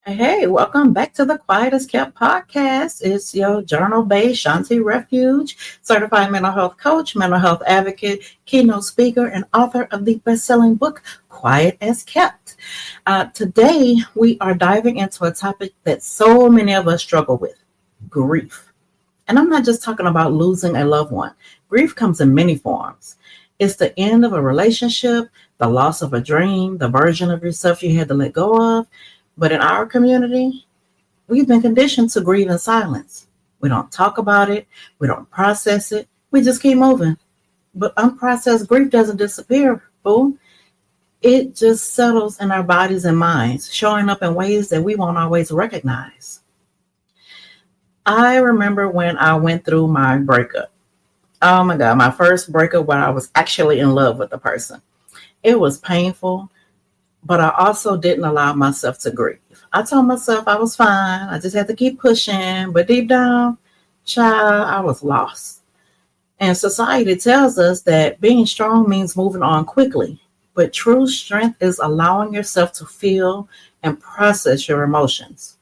Hey, welcome back to the Quiet as Kept podcast. It's your journal-based Shawnti Refuge, certified mental health coach, mental health advocate, keynote speaker, and author of the best-selling book, Quiet as Kept. Today, we are diving into a topic that so many of us struggle with, grief. And I'm not just talking about losing a loved one. Grief comes in many forms. It's the end of a relationship, the loss of a dream, the version of yourself you had to let go of. But in our community, we've been conditioned to grieve in silence. We don't talk about it. We don't process it. We just keep moving. But unprocessed grief doesn't disappear, boo. It just settles in our bodies and minds, showing up in ways that we won't always recognize. I remember when I went through my breakup. Oh my God, my first breakup where I was actually in love with the person. It was painful, but I also didn't allow myself to grieve. I told myself I was fine. I just had to keep pushing. But deep down, child, I was lost. And society tells us that being strong means moving on quickly. But true strength is allowing yourself to feel and process your emotions.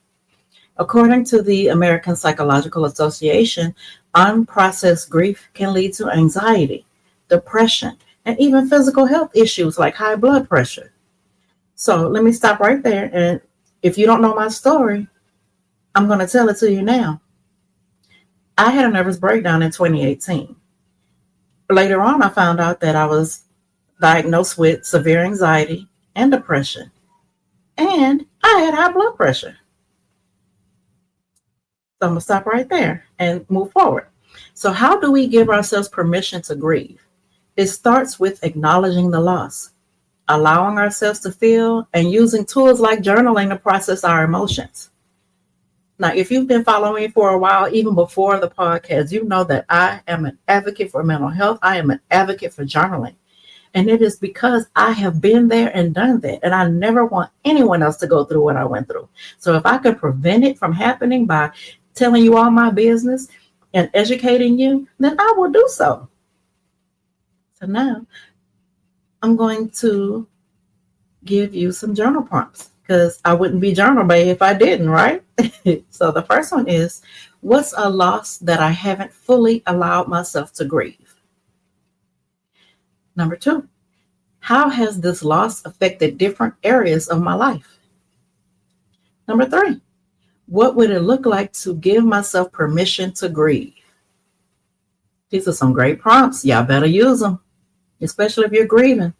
According to the American Psychological Association, unprocessed grief can lead to anxiety, depression, and even physical health issues like high blood pressure. So let me stop right there. And if you don't know my story, I'm going to tell it to you now. I had a nervous breakdown in 2018. Later on, I found out that I was diagnosed with severe anxiety and depression. And I had high blood pressure. So I'm going to stop right there and move forward. So how do we give ourselves permission to grieve? It starts with acknowledging the loss, allowing ourselves to feel, and using tools like journaling to process our emotions. Now, if you've been following me for a while, even before the podcast, you know that I am an advocate for mental health. I am an advocate for journaling. And it is because I have been there and done that. And I never want anyone else to go through what I went through. So if I could prevent it from happening by telling you all my business and educating you, then I will do so. So now I'm going to give you some journal prompts because I wouldn't be journal bae if I didn't, right? So the first one is, what's a loss that I haven't fully allowed myself to grieve? Number 2, how has this loss affected different areas of my life? Number 3, what would it look like to give myself permission to grieve? These are some great prompts. Y'all better use them, especially if you're grieving.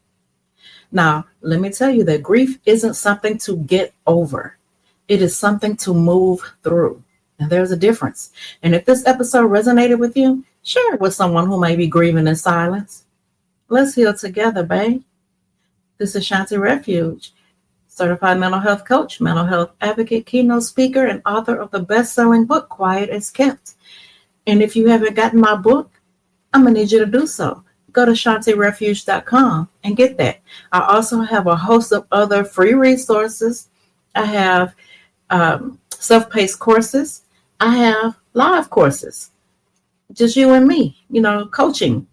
Now, let me tell you that grief isn't something to get over. It is something to move through. And there's a difference. And if this episode resonated with you, share it with someone who may be grieving in silence. Let's heal together, babe. This is Shawnti Refuge, certified mental health coach, mental health advocate, keynote speaker, and author of the best-selling book, Quiet as Kept. And if you haven't gotten my book, I'm going to need you to do so. Go to ShawntiRefuge.com and get that. I also have a host of other free resources. I have self-paced courses. I have live courses. Just you and me, coaching.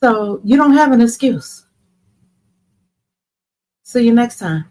So you don't have an excuse. See you next time.